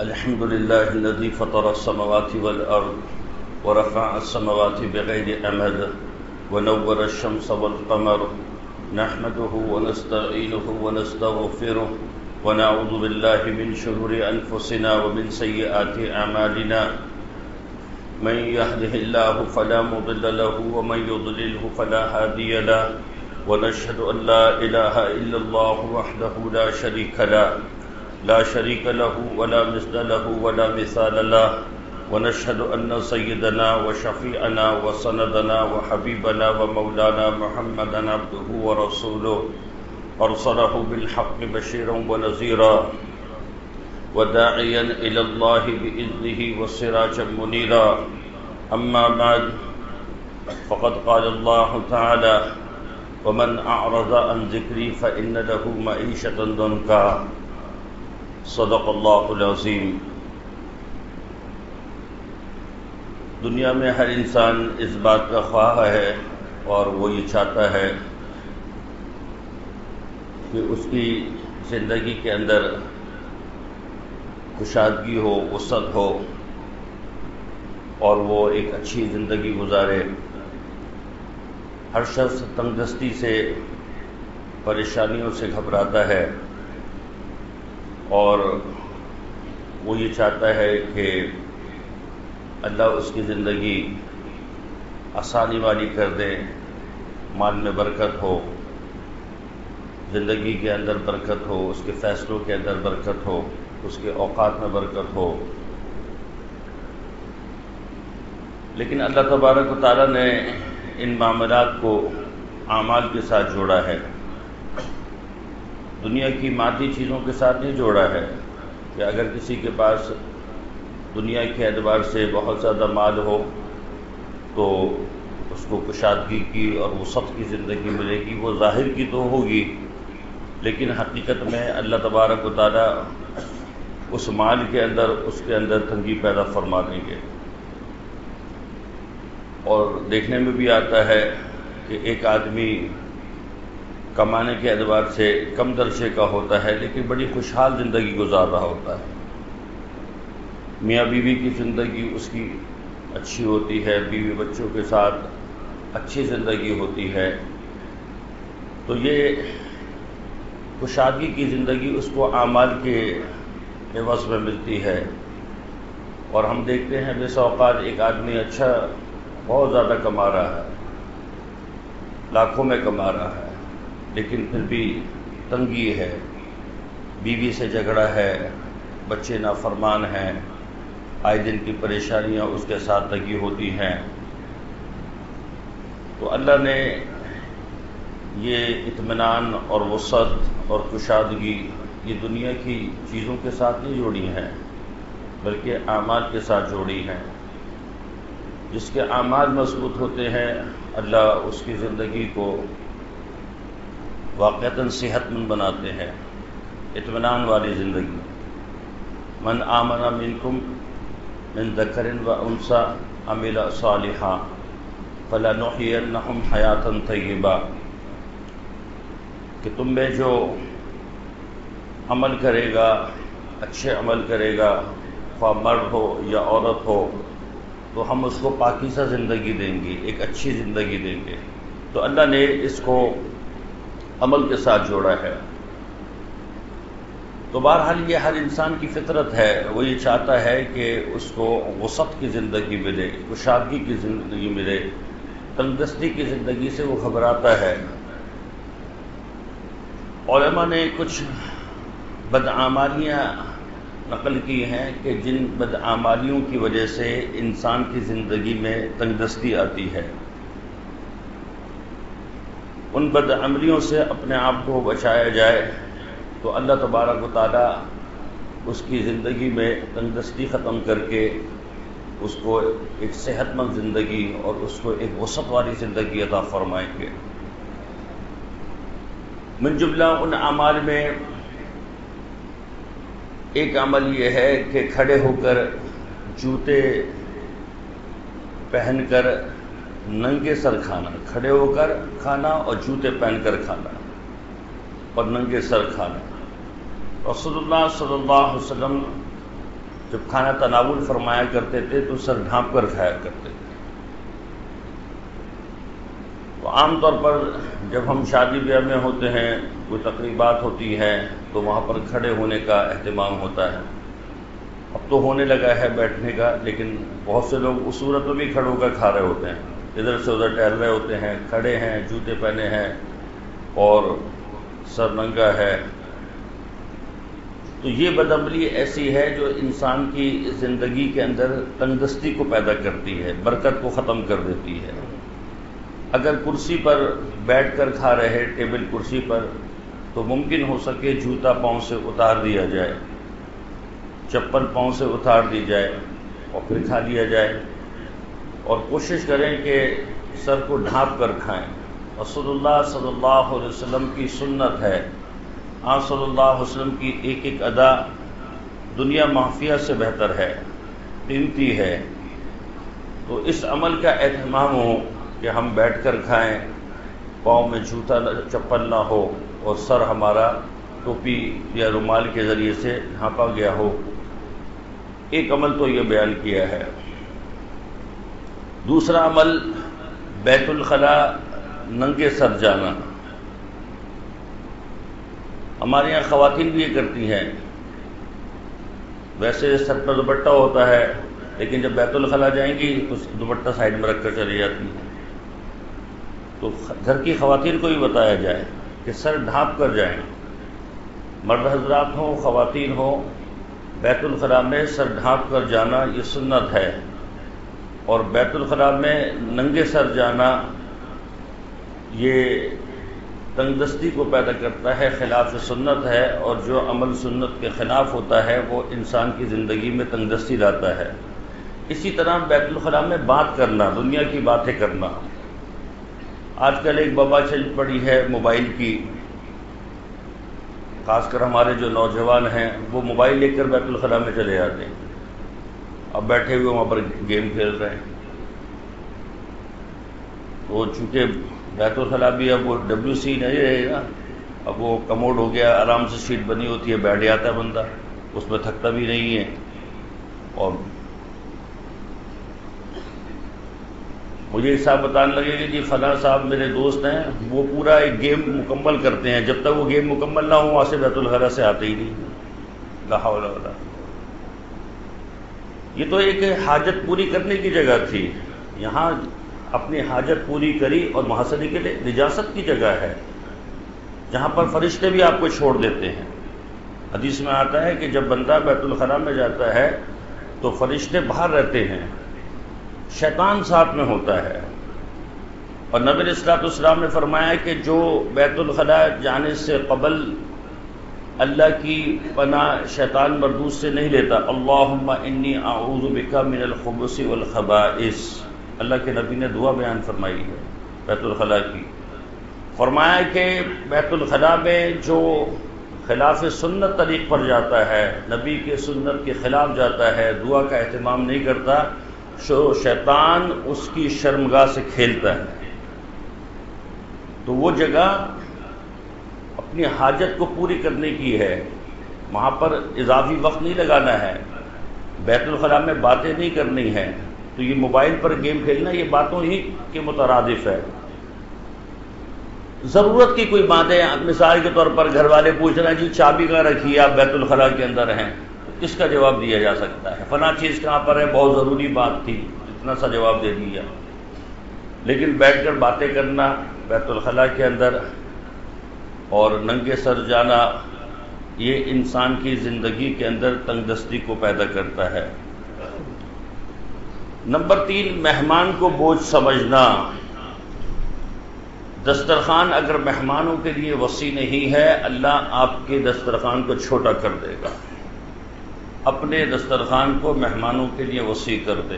الحمد لله الذي فطر السماوات والأرض ورفع السماوات بغير أمد ونور الشمس والقمر نحمده ونستعينه ونستغفره ونعوذ بالله من شرور أنفسنا ومن سيئات أعمالنا من يهده الله فلا مضل له ومن يضلله فلا هادي له ونشهد أن لا إله إلا الله وحده لا شريك له ولا مثل له ولا مثال له ونشهد أن سيدنا وشفيعنا وسندنا وحبيبنا ومولانا محمدا عبده ورسوله أرسله بالحق بشيرا ونذيرا وداعيا إلى الله بإذنه وسراجا منيرا أما بعد فقد قال الله تعالى ومن أعرض عن ذكري فإن له معيشة ضنكا صدق اللہ العظیم۔ دنیا میں ہر انسان اس بات کا خواہ ہے اور وہ یہ چاہتا ہے کہ اس کی زندگی کے اندر کشادگی ہو، وسعت ہو اور وہ ایک اچھی زندگی گزارے۔ ہر شخص تنگ دستی سے، پریشانیوں سے گھبراتا ہے اور وہ یہ چاہتا ہے کہ اللہ اس کی زندگی آسانی والی کر دے، مال میں برکت ہو، زندگی کے اندر برکت ہو، اس کے فیصلوں کے اندر برکت ہو، اس کے اوقات میں برکت ہو۔ لیکن اللہ تبارک و تعالیٰ نے ان معاملات کو اعمال کے ساتھ جوڑا ہے، دنیا کی مادی چیزوں کے ساتھ نہیں جوڑا ہے کہ اگر کسی کے پاس دنیا کے اعتبار سے بہت زیادہ مال ہو تو اس کو کشادگی کی اور وسعت کی زندگی ملے گی۔ وہ ظاہر کی تو ہوگی لیکن حقیقت میں اللہ تبارک و تعالیٰ اس مال کے اندر تنگی پیدا فرما دیں گے۔ اور دیکھنے میں بھی آتا ہے کہ ایک آدمی کمانے کے اعتبار سے کم درجے کا ہوتا ہے لیکن بڑی خوشحال زندگی گزار رہا ہوتا ہے، میاں بیوی کی زندگی اس کی اچھی ہوتی ہے، بیوی بچوں کے ساتھ اچھی زندگی ہوتی ہے، تو یہ خوشحالی کی زندگی اس کو اعمال کے عوض میں ملتی ہے۔ اور ہم دیکھتے ہیں بے اوقات ایک آدمی اچھا بہت زیادہ کما رہا ہے، لاکھوں میں کما رہا ہے، لیکن پھر بھی تنگی ہے، بیوی سے جھگڑا ہے، بچے نافرمان ہیں، آئے دن کی پریشانیاں اس کے ساتھ لگی ہوتی ہیں۔ تو اللہ نے یہ اطمینان اور وسعت اور کشادگی یہ دنیا کی چیزوں کے ساتھ نہیں جوڑی ہیں بلکہ اعمال کے ساتھ جوڑی ہیں۔ جس کے اعمال مضبوط ہوتے ہیں اللہ اس کی زندگی کو واقعتاً صحت مند بناتے ہیں، اطمینان والی زندگی۔ من آمن منکم من ذکر و انثی عمل صالحا فلنحینہم حیاۃ طیبہ، کہ تم میں جو عمل کرے گا، اچھے عمل کرے گا، خواہ مرد ہو یا عورت ہو، تو ہم اس کو پاکیزہ زندگی دیں گے، ایک اچھی زندگی دیں گے۔ تو اللہ نے اس کو عمل کے ساتھ جوڑا ہے۔ تو بہرحال یہ ہر انسان کی فطرت ہے، وہ یہ چاہتا ہے کہ اس کو وسعت کی زندگی ملے، کشادگی کی زندگی ملے، تنگ دستی کی زندگی سے وہ گھبراتا ہے۔ علماء نے کچھ بدعمالیاں نقل کی ہیں کہ جن بدعمالیوں کی وجہ سے انسان کی زندگی میں تنگ دستی آتی ہے، ان بدعملیوں سے اپنے آپ کو بچایا جائے تو اللہ تبارک و تعالیٰ اس کی زندگی میں تنگ دستی ختم کر کے اس کو ایک صحت مند زندگی اور اس کو ایک وسعت والی زندگی عطا فرمائیں گے۔ من جملہ ان اعمال میں ایک عمل یہ ہے کہ کھڑے ہو کر جوتے پہن کر ننگے سر کھانا، کھڑے ہو کر کھانا اور جوتے پہن کر کھانا اور ننگے سر کھانا۔ رسول اللہ صلی اللہ علیہ وسلم جب کھانا تناول فرمایا کرتے تھے تو سر ڈھانپ کر کھایا کرتے تھے۔ تو عام طور پر جب ہم شادی بیاہ میں ہوتے ہیں، کوئی تقریبات ہوتی ہیں، تو وہاں پر کھڑے ہونے کا اہتمام ہوتا ہے۔ اب تو ہونے لگا ہے بیٹھنے کا، لیکن بہت سے لوگ اس صورت میں بھی کھڑے ہو کر کھا رہے ہوتے ہیں، ادھر سے ادھر ٹہل رہے ہوتے ہیں، کھڑے ہیں، جوتے پہنے ہیں اور سر ننگا ہے۔ تو یہ بدعملی ایسی ہے جو انسان کی زندگی کے اندر تنگدستی کو پیدا کرتی ہے، برکت کو ختم کر دیتی ہے۔ اگر کرسی پر بیٹھ کر کھا رہے، ٹیبل کرسی پر، تو ممکن ہو سکے جوتا پاؤں سے اتار دیا جائے، چپل پاؤں سے اتار دی جائے اور پھر کھا لیا جائے، اور کوشش کریں کہ سر کو ڈھانپ کر کھائیں۔ رسول اللہ صلی اللہ علیہ وسلم کی سنت ہے، آپ صلی اللہ علیہ وسلم کی ایک ایک ادا دنیا مافیہ سے بہتر ہے، قیمتی ہے۔ تو اس عمل کا اہتمام ہو کہ ہم بیٹھ کر کھائیں، پاؤں میں جوتا چپل نہ ہو اور سر ہمارا ٹوپی یا رومال کے ذریعے سے ڈھانپا گیا ہو۔ ایک عمل تو یہ بیان کیا ہے۔ دوسرا عمل بیت الخلاء ننگے سر جانا۔ ہمارے یہاں خواتین بھی یہ کرتی ہیں، ویسے سر پر دوپٹہ ہوتا ہے، لیکن جب بیت الخلاء جائیں گی تو دوپٹہ سائڈ میں رکھ کر چلی جاتی ہیں۔ تو گھر کی خواتین کو بھی بتایا جائے کہ سر ڈھانپ کر جائیں، مرد حضرات ہوں خواتین ہوں، بیت الخلاء میں سر ڈھانپ کر جانا یہ سنت ہے۔ اور بیت الخلاء میں ننگے سر جانا یہ تنگدستی کو پیدا کرتا ہے، خلاف سنت ہے، اور جو عمل سنت کے خلاف ہوتا ہے وہ انسان کی زندگی میں تنگدستی لاتا ہے۔ اسی طرح بیت الخلاء میں بات کرنا، دنیا کی باتیں کرنا۔ آج کل ایک وبا چل پڑی ہے موبائل کی، خاص کر ہمارے جو نوجوان ہیں وہ موبائل لے کر بیت الخلاء میں چلے جاتے ہیں، اب بیٹھے ہوئے وہاں پر گیم کھیل رہے ہیں۔ تو چونکہ بیت الخلاء بھی اب وہ WC نہیں رہے گا، اب وہ کموڈ ہو گیا، آرام سے سیٹ بنی ہوتی ہے، بیٹھ جاتا ہے بندہ، اس میں تھکتا بھی نہیں ہے۔ اور مجھے ایک صاحب بتانے لگے کہ جی فلاں صاحب میرے دوست ہیں، وہ پورا ایک گیم مکمل کرتے ہیں، جب تک وہ گیم مکمل نہ ہو وہاں سے بیت الخلاء سے آتے ہی نہیں۔ لا حول ولا۔ یہ تو ایک حاجت پوری کرنے کی جگہ تھی، یہاں اپنی حاجت پوری کری اور وہاں سے نکلے۔ نجاست کی جگہ ہے جہاں پر فرشتے بھی آپ کو چھوڑ دیتے ہیں۔ حدیث میں آتا ہے کہ جب بندہ بیت الخلاء میں جاتا ہے تو فرشتے باہر رہتے ہیں، شیطان ساتھ میں ہوتا ہے۔ اور نبی علیہ الصلوۃ والسلام نے فرمایا کہ جو بیت الخلاء جانے سے قبل اللہ کی پناہ شیطان مردود سے نہیں لیتا، اللہم انی اعوذ بک من الخبث والخبائث، اللہ کے نبی نے دعا بیان فرمائی ہے بیت الخلاء کی۔ فرمایا کہ بیت الخلاء میں جو خلاف سنت طریق پر جاتا ہے، نبی کے سنت کے خلاف جاتا ہے، دعا کا اہتمام نہیں کرتا، شیطان اس کی شرمگاہ سے کھیلتا ہے۔ تو وہ جگہ اپنی حاجت کو پوری کرنے کی ہے، وہاں پر اضافی وقت نہیں لگانا ہے، بیت الخلاء میں باتیں نہیں کرنی ہیں۔ تو یہ موبائل پر گیم کھیلنا یہ باتوں ہی کے مترادف ہے۔ ضرورت کی کوئی باتیں، مثال کے طور پر گھر والے پوچھ رہے ہیں جی چابی کہاں رکھی ہے، آپ بیت الخلاء کے اندر ہیں، اس کا جواب دیا جا سکتا ہے، فلاں چیز کہاں پر ہے، بہت ضروری بات تھی، اتنا سا جواب دے دیا۔ لیکن بیٹھ کر باتیں کرنا بیت الخلاء کے اندر اور ننگے سر جانا یہ انسان کی زندگی کے اندر تنگدستی کو پیدا کرتا ہے۔ نمبر 3، مہمان کو بوجھ سمجھنا۔ دسترخوان اگر مہمانوں کے لیے وسیع نہیں ہے، اللہ آپ کے دسترخوان کو چھوٹا کر دے گا۔ اپنے دسترخوان کو مہمانوں کے لیے وسیع کر دے۔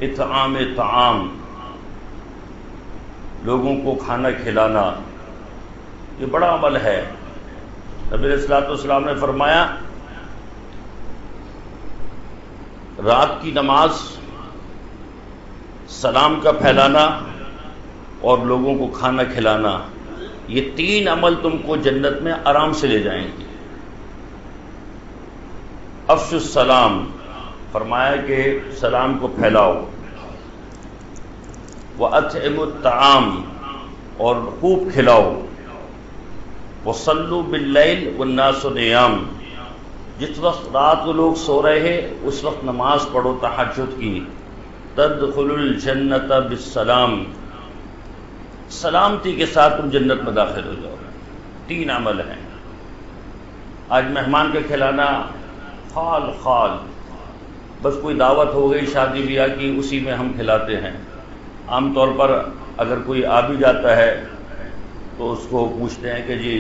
اطعام طعام، لوگوں کو کھانا کھلانا، یہ بڑا عمل ہے۔ نبی علیہ الصلوۃ والسلام نے فرمایا رات کی نماز، سلام کا پھیلانا اور لوگوں کو کھانا کھلانا، یہ 3 عمل تم کو جنت میں آرام سے لے جائیں گے۔ افشوا السلام، فرمایا کہ سلام کو پھیلاؤ، وَأَطْعِمُوا الطَّعَامَ اور خوب کھلاؤ، وَصَلُّوا بِاللَّيْلِ وَالنَّاسُ نِيَامٌ جس وقت رات کو لوگ سو رہے ہیں اس وقت نماز پڑھو تہجد کی، تدخلوا الجنت بالسلام سلامتی کے ساتھ تم جنت میں داخل ہو جاؤ۔ 3 عمل ہیں۔ آج مہمان کا کھلانا خال خال، بس کوئی دعوت ہو گئی شادی بیاہ کی اسی میں ہم کھلاتے ہیں۔ عام طور پر اگر کوئی آ بھی جاتا ہے تو اس کو پوچھتے ہیں کہ جی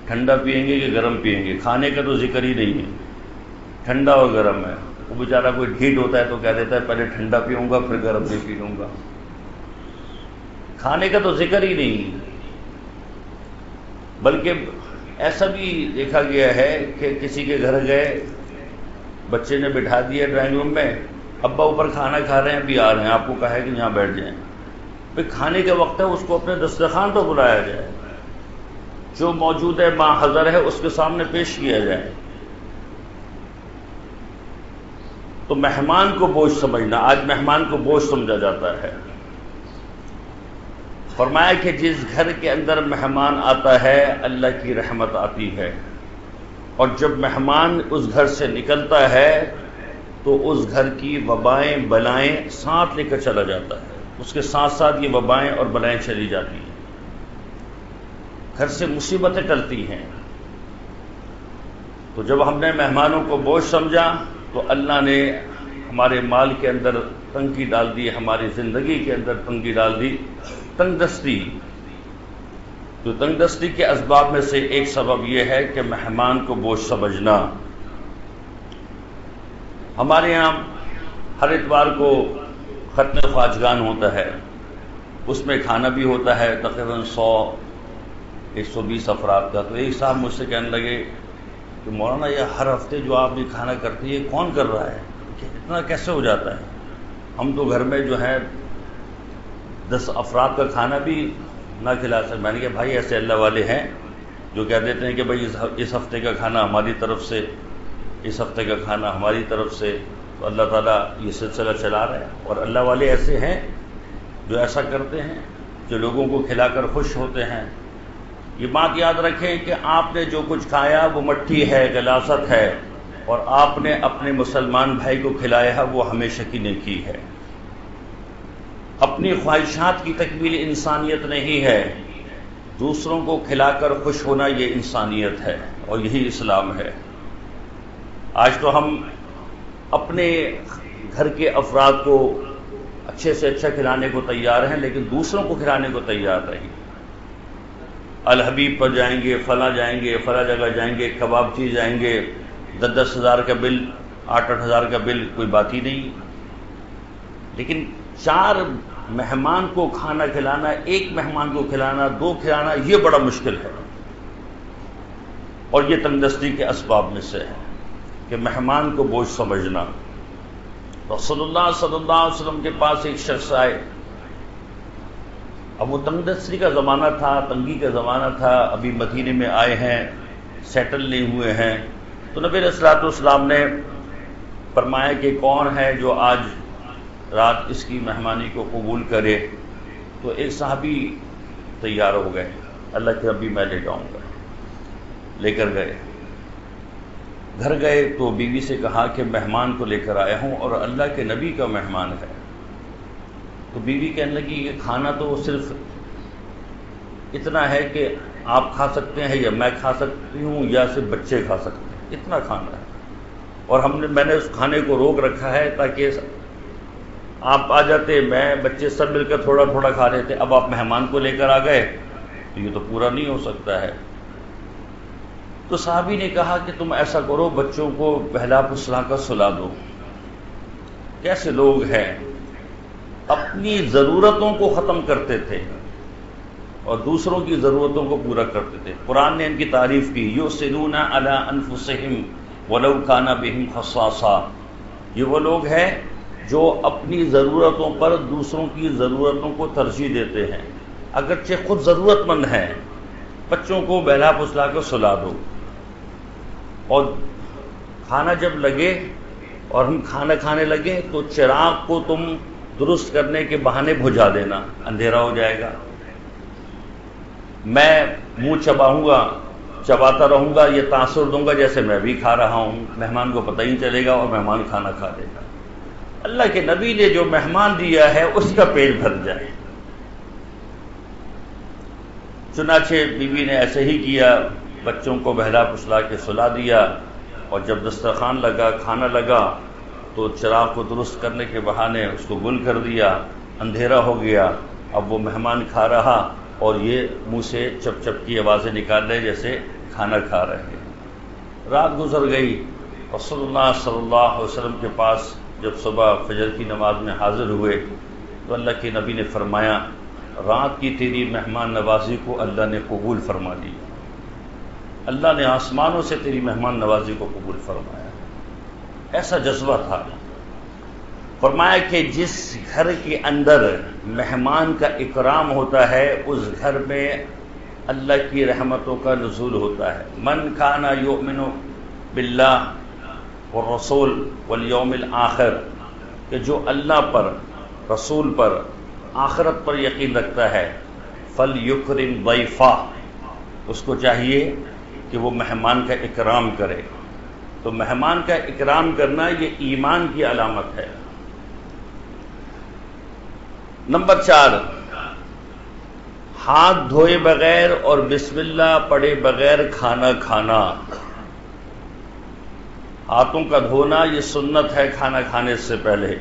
ٹھنڈا پئیں گے کہ گرم پئیں گے، کھانے کا تو ذکر ہی نہیں ہے، ٹھنڈا اور گرم ہے۔ وہ بیچارہ کوئی ڈھیٹ ہوتا ہے تو کہہ دیتا ہے پہلے ٹھنڈا پیوں گا پھر گرم نہیں پی لوں گا، کھانے کا تو ذکر ہی نہیں۔ بلکہ ایسا بھی دیکھا گیا ہے کہ کسی کے گھر گئے، بچے نے بٹھا دیا ڈرائنگ روم میں، ابا اوپر کھانا کھا رہے ہیں ابھی آ رہے ہیں، آپ کو کہا ہے کہ یہاں بیٹھ جائیں، پھر کھانے کے وقت ہے اس کو اپنے دسترخوان پر بلایا جائے، جو موجود ہے ماں حضر ہے اس کے سامنے پیش کیا جائے۔ تو مہمان کو بوجھ سمجھنا، آج مہمان کو بوجھ سمجھا جاتا ہے۔ فرمایا کہ جس گھر کے اندر مہمان آتا ہے اللہ کی رحمت آتی ہے، اور جب مہمان اس گھر سے نکلتا ہے تو اس گھر کی وبائیں بلائیں ساتھ لے کر چلا جاتا ہے، اس کے ساتھ ساتھ یہ وبائیں اور بلائیں چلی جاتی ہیں، گھر سے مصیبتیں ٹلتی ہیں۔ تو جب ہم نے مہمانوں کو بوجھ سمجھا تو اللہ نے ہمارے مال کے اندر تنگی ڈال دی، ہماری زندگی کے اندر تنگی ڈال دی، تنگ دستی۔ تو تنگ دستی کے اسباب میں سے ایک سبب یہ ہے کہ مہمان کو بوجھ سمجھنا۔ ہمارے یہاں ہر اتوار کو ختم خواجگان ہوتا ہے، اس میں کھانا بھی ہوتا ہے تقریباً 100-120 افراد کا۔ تو ایک صاحب مجھ سے کہنے لگے کہ مولانا یہ ہر ہفتے جو آپ یہ کھانا کرتے ہیں یہ کون کر رہا ہے، کہ اتنا کیسے ہو جاتا ہے؟ ہم تو گھر میں جو ہے 10 افراد کا کھانا بھی نہ کھلا سکتے۔ میں نے کہا بھائی ایسے اللہ والے ہیں جو کہہ دیتے ہیں کہ بھائی اس ہفتے کا کھانا ہماری طرف سے، اس ہفتے کا کھانا ہماری طرف سے، تو اللہ تعالیٰ یہ سلسلہ چلا رہا ہے۔ اور اللہ والے ایسے ہیں جو ایسا کرتے ہیں، جو لوگوں کو کھلا کر خوش ہوتے ہیں۔ یہ بات یاد رکھیں کہ آپ نے جو کچھ کھایا وہ مٹھی ہے، غلاظت ہے، اور آپ نے اپنے مسلمان بھائی کو کھلایا ہے وہ ہمیشہ کی نیکی ہے۔ اپنی خواہشات کی تکمیل انسانیت نہیں ہے، دوسروں کو کھلا کر خوش ہونا یہ انسانیت ہے اور یہی اسلام ہے۔ آج تو ہم اپنے گھر کے افراد کو اچھے سے اچھا کھلانے کو تیار ہیں لیکن دوسروں کو کھلانے کو تیار نہیں۔ الحبیب پر جائیں گے، فلاں جائیں گے، فلاں جگہ جائیں گے، کبابچی جائیں گے، 10-10 ہزار کا بل، 8-8 ہزار کا بل، کوئی بات ہی نہیں۔ لیکن 4 مہمان کو کھانا کھلانا، 1 مہمان کو کھلانا، 2 کھلانا، یہ بڑا مشکل ہے، اور یہ تنگدستی کے اسباب میں سے ہے کہ مہمان کو بوجھ سمجھنا۔ رسول اللہ صلی اللہ علیہ وسلم کے پاس ایک شخص آئے، اب وہ تنگدستی کا زمانہ تھا، تنگی کا زمانہ تھا، ابھی مدینے میں آئے ہیں، سیٹل نہیں ہوئے ہیں، تو نبی علیہ الصلوۃ والسلام نے فرمایا کہ کون ہے جو آج رات اس کی مہمانی کو قبول کرے؟ تو ایک صحابی تیار ہو گئے، اللہ کے ربی میں لے جاؤں گا، لے کر گئے۔ گھر گئے تو بیوی سے کہا کہ مہمان کو لے کر آیا ہوں اور اللہ کے نبی کا مہمان ہے۔ تو بیوی کہنے لگی کہ کھانا تو صرف اتنا ہے کہ آپ کھا سکتے ہیں یا میں کھا سکتی ہوں یا صرف بچے کھا سکتے ہیں، اتنا کھانا ہے، اور میں نے اس کھانے کو روک رکھا ہے تاکہ آپ آ جاتے، میں بچے سب مل کر تھوڑا تھوڑا کھا رہے تھے، اب آپ مہمان کو لے کر آ گئے تو یہ تو پورا نہیں ہو سکتا ہے۔ تو صحابی نے کہا کہ تم ایسا کرو، بچوں کو بہلا پھسلا کر سلا دو۔ کیسے لوگ ہیں، اپنی ضرورتوں کو ختم کرتے تھے اور دوسروں کی ضرورتوں کو پورا کرتے تھے۔ قرآن نے ان کی تعریف کی، یؤثرون علی انفسہم ولو کان بہم خصاصہ، یہ وہ لوگ ہیں جو اپنی ضرورتوں پر دوسروں کی ضرورتوں کو ترجیح دیتے ہیں، اگرچہ خود ضرورت مند ہیں۔ بچوں کو بہلا پھسلا کر سلا دو، اور کھانا جب لگے اور ہم کھانا کھانے لگے تو چراغ کو تم درست کرنے کے بہانے بجھا دینا، اندھیرا ہو جائے گا۔ میں منہ چباؤں گا، چباتا رہوں گا، یہ تاثر دوں گا جیسے میں بھی کھا رہا ہوں، مہمان کو پتہ ہی چلے گا اور مہمان کھانا کھا لے گا۔ اللہ کے نبی نے جو مہمان دیا ہے اس کا پیٹ بھر جائے۔ چنانچہ بیوی نے ایسے ہی کیا، بچوں کو بہلا پسلا کے سلا دیا، اور جب دسترخوان لگا، کھانا لگا، تو چراغ کو درست کرنے کے بہانے اس کو گل کر دیا، اندھیرا ہو گیا۔ اب وہ مہمان کھا رہا اور یہ منہ سے چپ چپ کی آوازیں نکال رہے جیسے کھانا کھا رہے ہیں۔ رات گزر گئی، رسول اللہ صلی اللہ علیہ وسلم کے پاس جب صبح فجر کی نماز میں حاضر ہوئے تو اللہ کے نبی نے فرمایا، رات کی تیری مہمان نوازی کو اللہ نے قبول فرما لی، اللہ نے آسمانوں سے تیری مہمان نوازی کو قبول فرمایا۔ ایسا جذبہ تھا۔ فرمایا کہ جس گھر کے اندر مہمان کا اکرام ہوتا ہے اس گھر میں اللہ کی رحمتوں کا نزول ہوتا ہے۔ من کان یؤمن باللہ والرسول والیوم الآخر، کہ جو اللہ پر، رسول پر، آخرت پر یقین رکھتا ہے، فلیکرم ضیفہ، اس کو چاہیے کہ وہ مہمان کا اکرام کرے۔ تو مہمان کا اکرام کرنا یہ ایمان کی علامت ہے۔ نمبر 4، ہاتھ دھوئے بغیر اور بسم اللہ پڑھے بغیر کھانا کھانا۔ ہاتھوں کا دھونا یہ سنت ہے کھانا کھانے سے پہلے،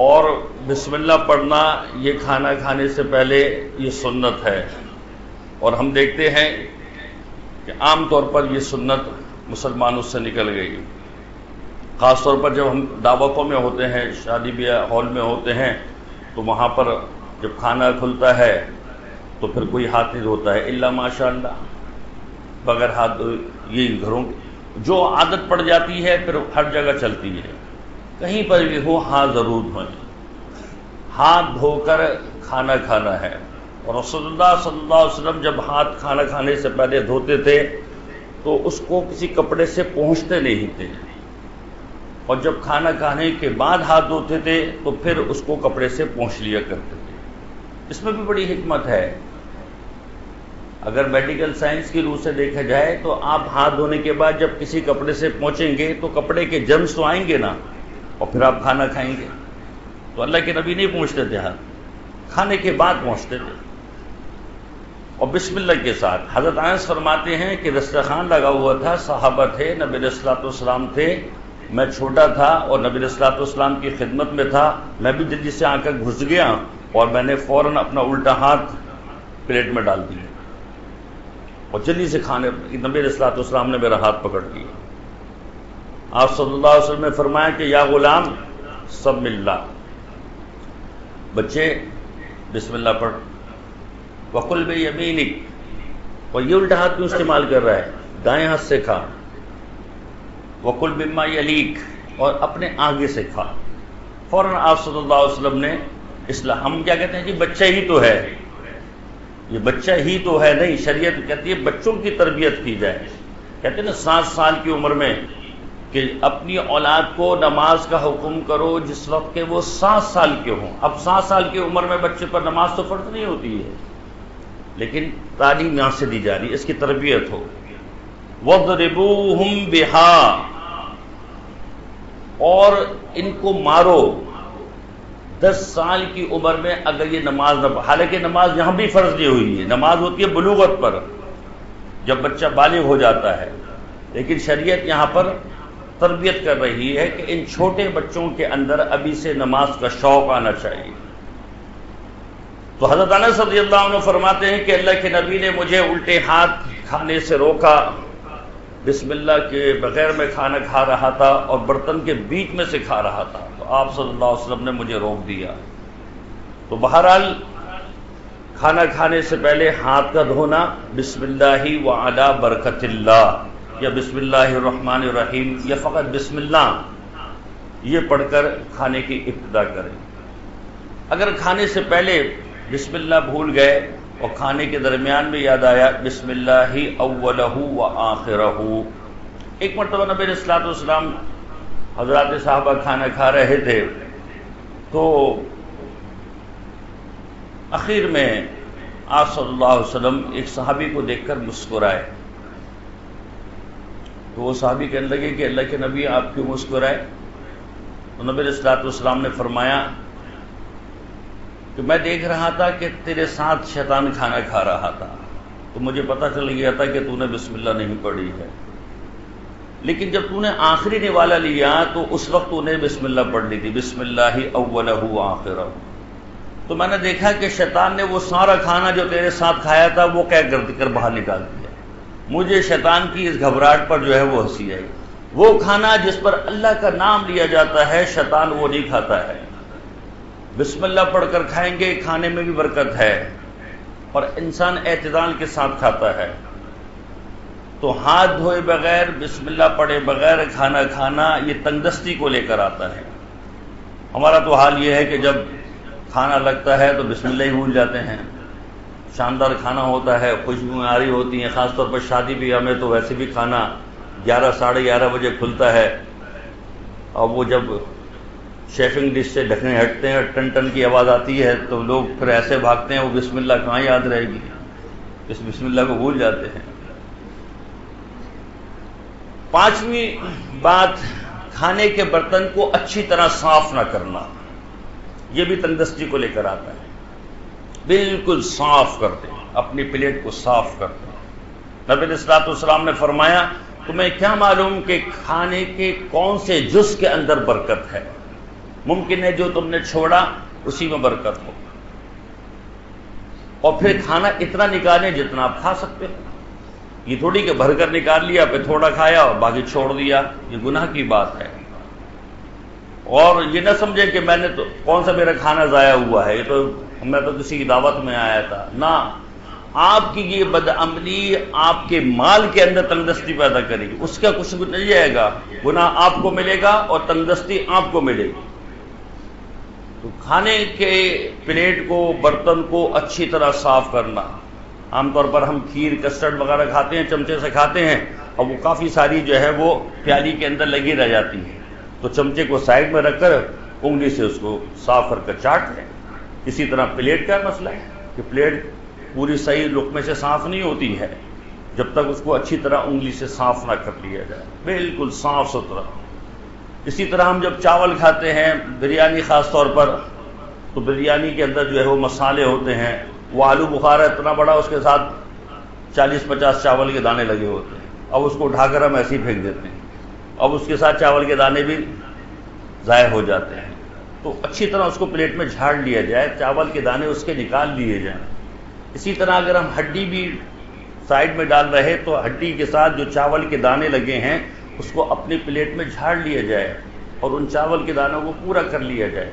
اور بسم اللہ پڑھنا یہ کھانا کھانے سے پہلے یہ سنت ہے۔ اور ہم دیکھتے ہیں کہ عام طور پر یہ سنت مسلمانوں سے نکل گئی، خاص طور پر جب ہم دعوتوں میں ہوتے ہیں، شادی بیاہ ہال میں ہوتے ہیں، تو وہاں پر جب کھانا کھلتا ہے تو پھر کوئی ہاتھ نہیں دھوتا ہے الا ماشاء اللہ، بغیر ہاتھ دھوئے۔ یہ گھروں جو عادت پڑ جاتی ہے پھر ہر جگہ چلتی ہے، کہیں پر بھی ہو ہاتھ ضرور دھوئیں، ہاتھ دھو کر کھانا کھانا ہے۔ اور رسول اللہ صلی اللہ علیہ وسلم جب ہاتھ کھانا کھانے سے پہلے دھوتے تھے تو اس کو کسی کپڑے سے پوچھتے نہیں تھے، اور جب کھانا کھانے کے بعد ہاتھ دھوتے تھے تو پھر اس کو کپڑے سے پوچھ لیا کرتے تھے۔ اس میں بھی بڑی حکمت ہے۔ اگر میڈیکل سائنس کی روح سے دیکھا جائے تو آپ ہاتھ دھونے کے بعد جب کسی کپڑے سے پہنچیں گے تو کپڑے کے جرمز تو آئیں گے نا، اور پھر آپ کھانا کھائیں گے۔ تو اللہ کے نبی نہیں پہنچتے تھے، ہاتھ کھانے کے بعد پہنچتے تھے، اور بسم اللہ کے ساتھ۔ حضرت انس فرماتے ہیں کہ دسترخوان لگا ہوا تھا، صحابہ تھے، نبی علیہ الصلوۃ والسلام تھے، میں چھوٹا تھا اور نبی علیہ الصلوۃ والسلام کی خدمت میں تھا، میں بھی جلدی سے آ کر گھس گیا اور میں نے فوراً اپنا الٹا ہاتھ پلیٹ میں ڈال دیا، اور جلدی سے کھانے، نبی علیہ الصلوۃ والسلام نے میرا ہاتھ پکڑ لیا۔ آپ صلی اللہ علیہ وسلم نے فرمایا کہ یا غلام سم اللہ، بچے بسم اللہ پڑھ، وَقُلْ بِيَمِينِكَ، اور یہ الٹا ہاتھ کیوں استعمال کر رہا ہے؟ دائیں ہاتھ سے کھا، وَقُلْ بِمَّا يَلِيكَ، اور اپنے آگے سے کھا۔ فوراً آپ صلی اللہ علیہ وسلم نے اصلاح، ہم کیا کہتے ہیں جی بچہ ہی تو ہے، یہ بچہ ہی تو ہے، نہیں، شریعت کہتی ہے بچوں کی تربیت کی جائے۔ کہتے ہیں نا 7 سال کی عمر میں کہ اپنی اولاد کو نماز کا حکم کرو جس وقت کہ وہ 7 سال کے ہوں۔ اب 7 سال کی عمر میں بچے پر نماز تو فرض نہیں ہوتی ہے، لیکن تعلیم یہاں سے دی جا رہی ہے، اس کی تربیت ہو۔ وَضْرِبُوهُمْ بِهَا، اور ان کو مارو 10 سال کی عمر میں اگر یہ نماز نہ، حالانکہ نماز یہاں بھی فرض نہیں ہوئی ہے، نماز ہوتی ہے بلوغت پر جب بچہ بالغ ہو جاتا ہے، لیکن شریعت یہاں پر تربیت کر رہی ہے کہ ان چھوٹے بچوں کے اندر ابھی سے نماز کا شوق آنا چاہیے۔ تو حضرت انس رضی اللہ عنہ فرماتے ہیں کہ اللہ کے نبی نے مجھے الٹے ہاتھ کھانے سے روکا، بسم اللہ کے بغیر میں کھانا کھا رہا تھا اور برتن کے بیچ میں سے کھا رہا تھا، تو آپ صلی اللہ علیہ وسلم نے مجھے روک دیا۔ تو بہرحال کھانا کھانے سے پہلے ہاتھ کا دھونا بسم اللہ وعلی برکت اللہ، یا بسم اللہ الرحمن الرحیم، یا فقط بسم اللہ یہ پڑھ کر کھانے کی ابتدا کریں۔ اگر کھانے سے پہلے بسم اللہ بھول گئے اور کھانے کے درمیان میں یاد آیا بسم اللہ اولہ و آخرہ، ایک مرتبہ نبی علیہ الصلوۃ والسلام حضرات صحابہ کھانا کھا رہے تھے تو اخیر میں آپ صلی اللہ علیہ وسلم ایک صحابی کو دیکھ کر مسکرائے. تو وہ صحابی کہنے لگے کہ اللہ کے نبی آپ کیوں مسکرائے؟ تو نبی علیہ الصلوۃ والسلام نے فرمایا کہ میں دیکھ رہا تھا کہ تیرے ساتھ شیطان کھانا کھا رہا تھا، تو مجھے پتہ چل گیا تھا کہ تو نے بسم اللہ نہیں پڑھی ہے، لیکن جب تو نے آخری نوالا لیا تو اس وقت تو نے بسم اللہ پڑھ لی تھی، بسم اللہ اولہ وآخرہ. تو میں نے دیکھا کہ شیطان نے وہ سارا کھانا جو تیرے ساتھ کھایا تھا وہ کیا کر باہر نکال دیا. مجھے شیطان کی اس گھبراہٹ پر جو ہے وہ ہنسی آئی. وہ کھانا جس پر اللہ کا نام لیا جاتا ہے شیطان وہ نہیں کھاتا ہے. بسم اللہ پڑھ کر کھائیں گے، کھانے میں بھی برکت ہے اور انسان اعتدال کے ساتھ کھاتا ہے. تو ہاتھ دھوئے بغیر، بسم اللہ پڑھے بغیر کھانا کھانا یہ تنگدستی کو لے کر آتا ہے. ہمارا تو حال یہ ہے کہ جب کھانا لگتا ہے تو بسم اللہ ہی بھول جاتے ہیں. شاندار کھانا ہوتا ہے، خوشبوئیں آ رہی ہوتی ہیں، خاص طور پر شادی بیاہ میں تو ویسے بھی کھانا 11 ساڑھے 11 بجے کھلتا ہے، اور وہ جب شیفنگ ڈش سے ڈھکنے ہٹتے ہیں ٹن ٹن کی آواز آتی ہے تو لوگ پھر ایسے بھاگتے ہیں، وہ بسم اللہ کہاں یاد رہے گی، اس بسم اللہ کو بھول جاتے ہیں. 5ویں بات، کھانے کے برتن کو اچھی طرح صاف نہ کرنا. یہ بھی تندرستی کو لے کر آتا ہے. بالکل صاف کرتے ہیں، اپنی پلیٹ کو صاف کرتے ہیں. نبی علیہ الصلوۃ والسلام نے فرمایا تمہیں کیا معلوم کہ کھانے کے کون سے جز کے اندر برکت ہے؟ ممکن ہے جو تم نے چھوڑا اسی میں برکت ہو. اور پھر کھانا اتنا نکالیں جتنا آپ کھا سکتے ہیں. یہ تھوڑی کہ بھر کر نکال لیا پھر تھوڑا کھایا اور باقی چھوڑ دیا، یہ گناہ کی بات ہے. اور یہ نہ سمجھیں کہ میں نے تو کون سا میرا کھانا ضائع ہوا ہے، یہ تو میں تو کسی کی دعوت میں آیا تھا. نہ، آپ کی یہ بدعملی آپ کے مال کے اندر تندرستی پیدا کرے گی، اس کا کچھ نہیں جائے گا، گناہ آپ کو ملے گا اور تندرستی آپ کو ملے گی. تو کھانے کے پلیٹ کو، برتن کو اچھی طرح صاف کرنا. عام طور پر ہم کھیر، کسٹرڈ وغیرہ کھاتے ہیں، چمچے سے کھاتے ہیں اور وہ کافی ساری جو ہے وہ پیالی کے اندر لگی رہ جاتی ہے. تو چمچے کو سائڈ میں رکھ کر انگلی سے اس کو صاف کر کے چاٹ لیں. اسی طرح پلیٹ کا مسئلہ ہے کہ پلیٹ پوری صحیح لقمے سے صاف نہیں ہوتی ہے جب تک اس کو اچھی طرح انگلی سے صاف نہ کر لیا جائے، بالکل صاف ستھرا. اسی طرح ہم جب چاول کھاتے ہیں، بریانی خاص طور پر، تو بریانی کے اندر جو ہے وہ مسالے ہوتے ہیں. وہ آلو بخارا اتنا بڑا، اس کے ساتھ 40-50 چاول کے دانے لگے ہوتے ہیں. اب اس کو اٹھا کر ہم ایسے ہی پھینک دیتے ہیں، اب اس کے ساتھ چاول کے دانے بھی ضائع ہو جاتے ہیں. تو اچھی طرح اس کو پلیٹ میں جھاڑ لیا جائے، چاول کے دانے اس کے نکال لیے جائیں. اسی طرح اگر ہم ہڈی بھی سائڈ میں ڈال رہے تو ہڈی کے ساتھ جو چاول کے دانے لگے ہیں اس کو اپنی پلیٹ میں جھاڑ لیا جائے اور ان چاول کے دانوں کو پورا کر لیا جائے.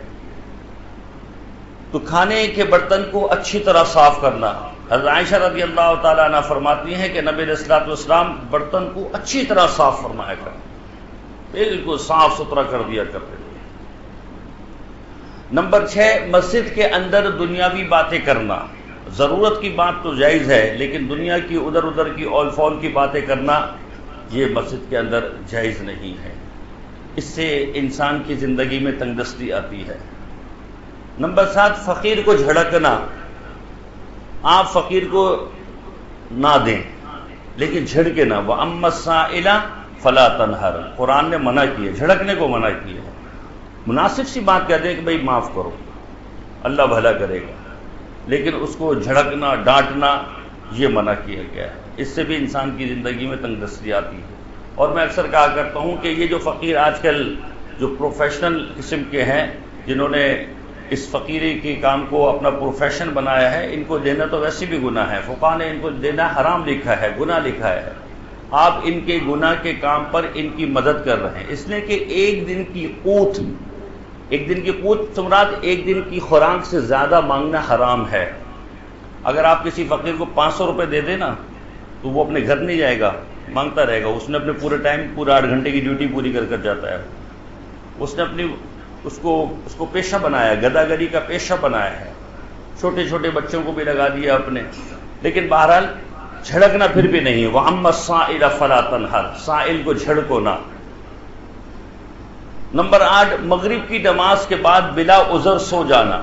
تو کھانے کے برتن کو اچھی طرح صاف کرنا. حضرت عائشہ رضی اللہ تعالیٰ عنہ فرماتی ہیں کہ نبی علیہ الصلوۃ والسلام برتن کو اچھی طرح صاف فرمایا کرتے، بالکل صاف ستھرا کر دیا کرتے. نمبر 6، مسجد کے اندر دنیاوی باتیں کرنا. ضرورت کی بات تو جائز ہے، لیکن دنیا کی ادھر ادھر کی اول فول کی باتیں کرنا یہ مسجد کے اندر جائز نہیں ہے. اس سے انسان کی زندگی میں تنگدستی آتی ہے. نمبر 7، فقیر کو جھڑکنا. آپ فقیر کو نہ دیں لیکن جھڑکے نہ. وَأَمَّا السَّائِلَ فَلَا تَنْهَرْ. قرآن نے منع کیا، جھڑکنے کو منع کیا ہے. مناسب سی بات کہتے ہیں کہ بھئی معاف کرو، اللہ بھلا کرے گا، لیکن اس کو جھڑکنا، ڈانٹنا یہ منع کیا گیا ہے. اس سے بھی انسان کی زندگی میں تنگدستی آتی ہے. اور میں اکثر کہا کرتا ہوں کہ یہ جو فقیر آج کل جو پروفیشنل قسم کے ہیں، جنہوں نے اس فقیری کے کام کو اپنا پروفیشن بنایا ہے، ان کو دینا تو ویسے بھی گناہ ہے. فقہاء نے ان کو دینا حرام لکھا ہے، گناہ لکھا ہے. آپ ان کے گناہ کے کام پر ان کی مدد کر رہے ہیں، اس لیے کہ ایک دن کی قوت سمرات ایک دن کی خوراک سے زیادہ مانگنا حرام ہے. اگر آپ کسی فقیر کو 500 روپے دے دیں نا تو وہ اپنے گھر نہیں جائے گا، مانگتا رہے گا. اس نے اپنے پورے ٹائم، پورا 8 گھنٹے کی ڈیوٹی پوری کر کر جاتا ہے. اس نے اس کو پیشہ بنایا، گداگری کا پیشہ بنایا ہے. چھوٹے چھوٹے بچوں کو بھی لگا دیا اپنے. لیکن بہرحال جھڑکنا پھر بھی نہیں. وَأَمَّا السَّائِلَ فَلَا تَنْهَرْ. سائل کو جھڑکو نہ. نمبر 8، مغرب کی نماز کے بعد بلا عذر سو جانا۔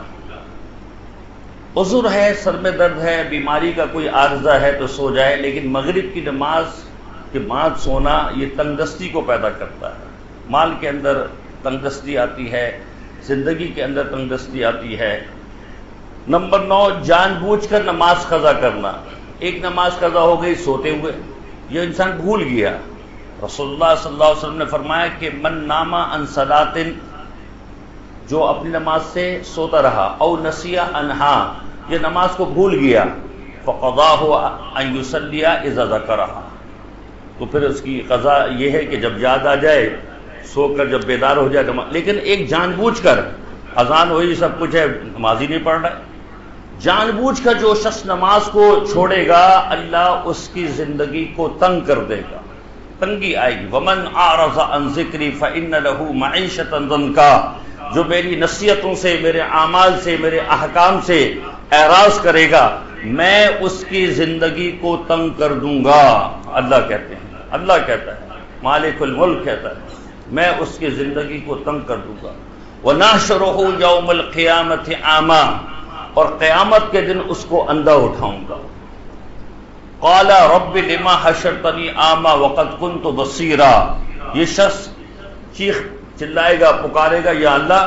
عذر ہے، سر میں درد ہے، بیماری کا کوئی عارضہ ہے تو سو جائے، لیکن مغرب کی نماز کے بعد سونا یہ تنگ دستی کو پیدا کرتا ہے۔ مال کے اندر تنگ دستی آتی ہے، زندگی کے اندر تنگ دستی آتی ہے۔ نمبر 9، جان بوجھ کر نماز قضا کرنا۔ ایک نماز قضا ہو گئی سوتے ہوئے، یہ انسان بھول گیا۔ رسول اللہ صلی اللہ علیہ وسلم نے فرمایا کہ من نام عن صلاۃ، جو اپنی نماز سے سوتا رہا، او نسی عنہا، یہ نماز کو بھول گیا، فقضاہ ان یصلی اذا ذکرہا، تو پھر اس کی قضا یہ ہے کہ جب یاد آ جائے، سو کر جب بیدار ہو جائے نماز۔ لیکن ایک جان بوجھ کر اذان ہوئی سب کچھ ہے، نماز ہی نہیں پڑھ رہا ہے، جان بوجھ کر جو شخص نماز کو چھوڑے گا اللہ اس کی زندگی کو تنگ کر دے گا، تنگی آئے گی۔ ومن اعرض عن ذکری فإن له معیشۃ ضنکا، جو میری نصیحتوں سے، میرے اعمال سے، میرے احکام سے اعراض کرے گا، میں اس کی زندگی کو تنگ کر دوں گا۔ اللہ کہتے ہیں، اللہ کہتا ہے، مالک الملک کہتا ہے، میں اس کی زندگی کو تنگ کر دوں گا۔ وَنَحْشُرُهُ يَوْمَ الْقِيَامَةِ أَعْمَىٰ، اور قیامت کے دن اس کو اندھا اٹھاؤں گا۔ قَالَ رَبِّ لِمَا حَشَرْتَنِي أَعْمَىٰ وَقَدْ كُنْتُ بَصِيرًا، یہ شخص چلائے گا، پکارے گا، یا اللہ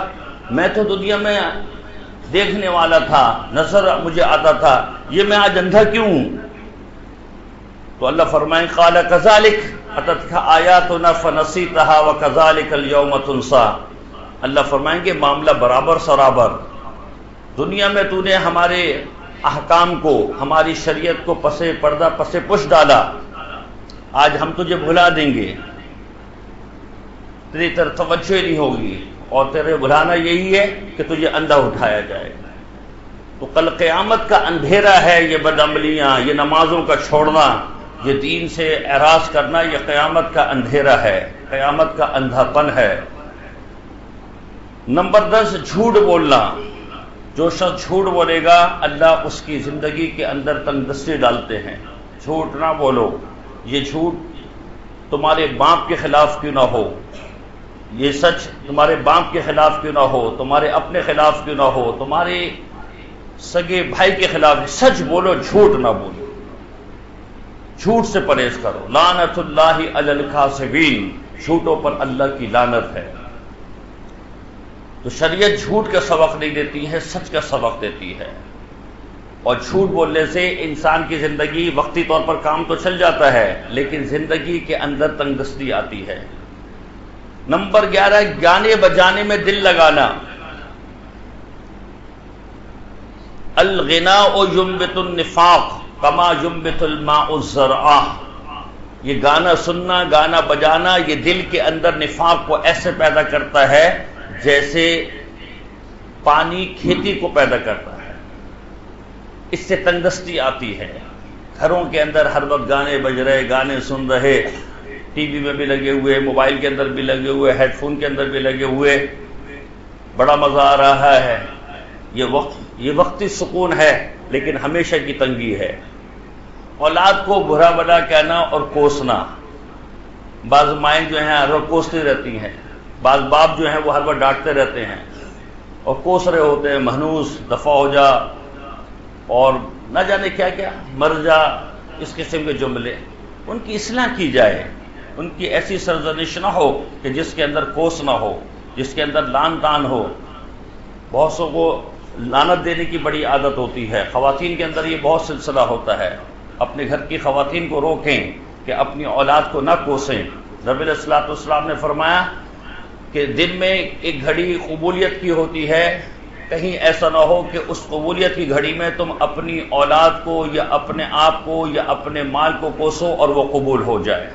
میں تو دنیا میں دیکھنے والا تھا، نظر مجھے آتا تھا، یہ میں آج اندھا کیوں ہوں؟ تو اللہ فرمائیں قال کذالک اتتک آیاتنا فنسیتها وکذالک اليوم تنسا، اللہ فرمائیں گے معاملہ برابر سرابر، دنیا میں تو نے ہمارے احکام کو، ہماری شریعت کو پسے پردہ، پسے پش ڈالا، آج ہم تجھے بھلا دیں گے، تیری طرف توجہ نہیں ہوگی، اور تیرے بھلانا یہی ہے کہ تجھے اندھا اٹھایا جائے۔ تو کل قیامت کا اندھیرا ہے یہ بدعملیاں، یہ نمازوں کا چھوڑنا، یہ دین سے اعراض کرنا، یہ قیامت کا اندھیرا ہے، قیامت کا اندھا پن ہے۔ نمبر 10، جھوٹ بولنا۔ جو شخص جھوٹ بولے گا اللہ اس کی زندگی کے اندر تنگ دستی ڈالتے ہیں۔ جھوٹ نہ بولو، یہ جھوٹ تمہارے باپ کے خلاف کیوں نہ ہو، یہ سچ تمہارے باپ کے خلاف کیوں نہ ہو، تمہارے اپنے خلاف کیوں نہ ہو، تمہارے سگے بھائی کے خلاف، سچ بولو، جھوٹ نہ بولو، جھوٹ سے پرہیز کرو۔ لعنت اللہ علی الکاذبین، جھوٹوں پر اللہ کی لعنت ہے۔ تو شریعت جھوٹ کا سبق نہیں دیتی ہے، سچ کا سبق دیتی ہے، اور جھوٹ بولنے سے انسان کی زندگی وقتی طور پر کام تو چل جاتا ہے، لیکن زندگی کے اندر تنگ دستی آتی ہے۔ نمبر 11، گانے بجانے میں دل لگانا۔ الغناء ينبت النفاق کما ينبت الماء الزرع، یہ گانا سننا، گانا بجانا، یہ دل کے اندر نفاق کو ایسے پیدا کرتا ہے جیسے پانی کھیتی کو پیدا کرتا ہے، اس سے تنگ دستی آتی ہے۔ گھروں کے اندر ہر وقت گانے بج رہے، گانے سن رہے، ٹی وی میں بھی لگے ہوئے، موبائل کے اندر بھی لگے ہوئے، ہیڈ فون کے اندر بھی لگے ہوئے، بڑا مزہ آ رہا ہے، یہ وقتی سکون ہے، لیکن ہمیشہ کی تنگی ہے۔ اولاد کو برا بلا کہنا اور کوسنا، بعض مائیں جو ہیں ہر وقت کوستی رہتی ہیں، بعض باپ جو ہیں وہ ہر وقت ڈانٹتے رہتے ہیں اور کوس رہے ہوتے ہیں، مہنوس، دفع ہو جا، اور نہ جانے کیا کیا، مر جا، اس قسم کے جملے۔ ان کی اصلاح کی جائے، ان کی ایسی سرزنش نہ ہو کہ جس کے اندر کوس نہ ہو، جس کے اندر لان تان ہو۔ بہت سو کو لعنت دینے کی بڑی عادت ہوتی ہے، خواتین کے اندر یہ بہت سلسلہ ہوتا ہے۔ اپنے گھر کی خواتین کو روکیں کہ اپنی اولاد کو نہ کوسیں۔ نبی علیہ الصلوۃ والسلام نے فرمایا کہ دن میں ایک گھڑی قبولیت کی ہوتی ہے، کہیں ایسا نہ ہو کہ اس قبولیت کی گھڑی میں تم اپنی اولاد کو یا اپنے آپ کو یا اپنے مال کو کوسو اور وہ قبول ہو جائے،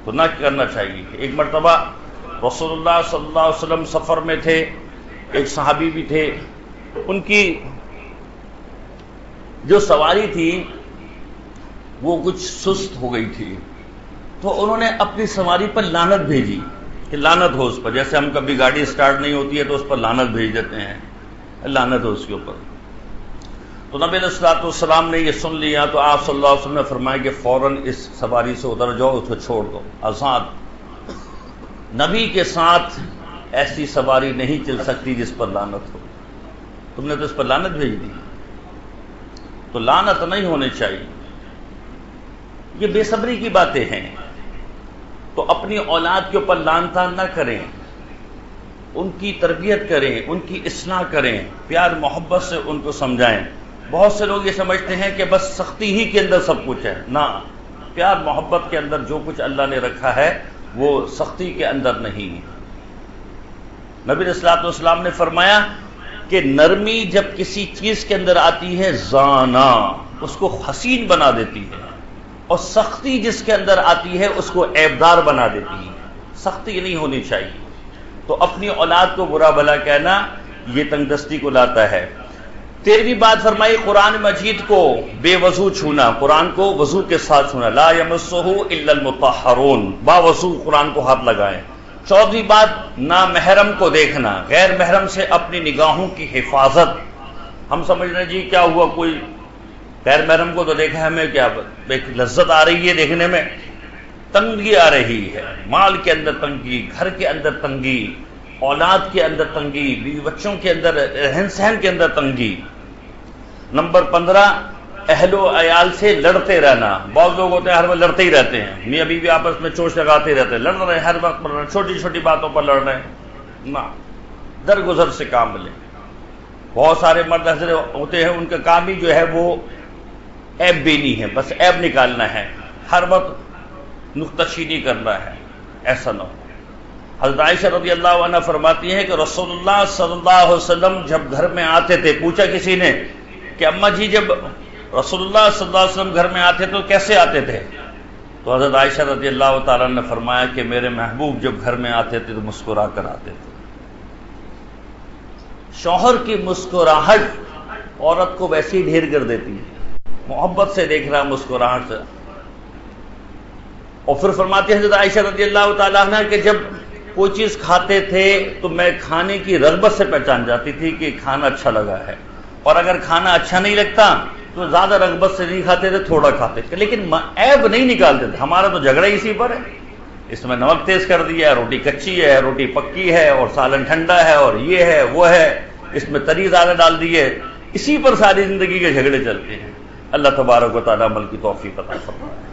تو نہ کرنا چاہیے۔ ایک مرتبہ رسول اللہ صلی اللہ علیہ وسلم سفر میں تھے، ایک صحابی بھی تھے، ان کی جو سواری تھی وہ کچھ سست ہو گئی تھی، تو انہوں نے اپنی سواری پر لعنت بھیجی کہ لعنت ہو اس پر، جیسے ہم کبھی گاڑی سٹارٹ نہیں ہوتی ہے تو اس پر لعنت بھیج دیتے ہیں، لعنت ہو اس کے اوپر۔ تو نبی علیہ الصلوۃ والسلام نے یہ سن لیا تو آپ صلی اللہ علیہ وسلم نے فرمایا کہ فوراً اس سواری سے اتر جاؤ، اس کو چھوڑ دو، آزاد۔ نبی کے ساتھ ایسی سواری نہیں چل سکتی جس پر لعنت ہو. تم نے تو اس پر لعنت بھیج دی. تو لعنت نہیں ہونی چاہیے. یہ بے صبری کی باتیں ہیں. تو اپنی اولاد کے اوپر لعنتان نہ کریں، ان کی تربیت کریں، ان کی اصلاح کریں، پیار محبت سے ان کو سمجھائیں. بہت سے لوگ یہ سمجھتے ہیں کہ بس سختی ہی کے اندر سب کچھ ہے. نہ، پیار محبت کے اندر جو کچھ اللہ نے رکھا ہے وہ سختی کے اندر نہیں ہے. نبی علیہ الصلوۃ والسلام نے فرمایا کہ نرمی جب کسی چیز کے اندر آتی ہے زانا، اس کو حسین بنا دیتی ہے، اور سختی جس کے اندر آتی ہے اس کو عیبدار بنا دیتی ہے. سختی نہیں ہونی چاہیے. تو اپنی اولاد کو برا بھلا کہنا یہ تنگ دستی کو لاتا ہے. 13ویں بات فرمائی قرآن مجید کو بے وضو چھونا، قرآن کو وضو کے ساتھ چھونا. لا یمسہ الا المطہرون، با وضو قرآن کو ہاتھ لگائیں. 14ویں بات نامحرم کو دیکھنا، غیر محرم سے اپنی نگاہوں کی حفاظت. ہم سمجھ رہے ہیں جی کیا ہوا، کوئی غیر محرم کو تو دیکھا، ہمیں کیا ایک لذت آ رہی ہے دیکھنے میں؟ تنگی آ رہی ہے. مال کے اندر تنگی، گھر کے اندر تنگی، اولاد کے اندر تنگی، بیوی بچوں کے اندر، رہن سہن کے اندر تنگی. نمبر 15 اہل و عیال سے لڑتے رہنا. بہت لوگ ہوتے ہیں ہر وقت لڑتے ہی رہتے ہیں، میاں بیوی آپس میں چوچ لگاتے رہتے ہیں، لڑ رہے ہیں ہر وقت، چھوٹی چھوٹی باتوں پر لڑ رہے ہیں. نہ، درگزر سے کام لیں. بہت سارے مرد حضرت ہوتے ہیں، ان کا کام ہی جو ہے وہ عیب بینی ہے، بس عیب نکالنا ہے، ہر وقت نکتہ چینی کرنا ہے. ایسا نہ ہو. حضرت عائشہ رضی اللہ عنہ فرماتی ہیں کہ رسول اللہ صلی اللہ علیہ وسلم جب گھر میں آتے تھے، پوچھا کسی نے کہ اماں جی جب رسول اللہ صلی اللہ علیہ وسلم گھر میں آتے تو کیسے آتے تھے؟ تو حضرت عائشہ رضی اللہ تعالیٰ نے فرمایا کہ میرے محبوب جب گھر میں آتے تھے تو مسکرا کر آتے تھے. شوہر کی مسکراہٹ عورت کو ویسے ہی ڈھیر کر دیتی ہے، محبت سے دیکھ رہا مسکراہٹ سے. اور پھر فرماتے ہیں حضرت عائشہ رضی اللہ تعالیٰ عنہ کہ جب کوئی چیز کھاتے تھے تو میں کھانے کی رغبت سے پہچان جاتی تھی کہ کھانا اچھا لگا ہے، اور اگر کھانا اچھا نہیں لگتا تو زیادہ رغبت سے نہیں کھاتے تھے، تھوڑا کھاتے تھے، لیکن عیب نہیں نکالتے تھے. ہمارا تو جھگڑا اسی پر ہے، اس میں نمک تیز کر دیا ہے، روٹی کچی ہے، روٹی پکی ہے، اور سالن ٹھنڈا ہے، اور یہ ہے وہ ہے، اس میں تری زیادہ ڈال دی ہے. اسی پر ساری زندگی کے جھگڑے چلتے ہیں. اللہ تبارک و تعالیٰ عمل کی توفیق عطا فرمائے.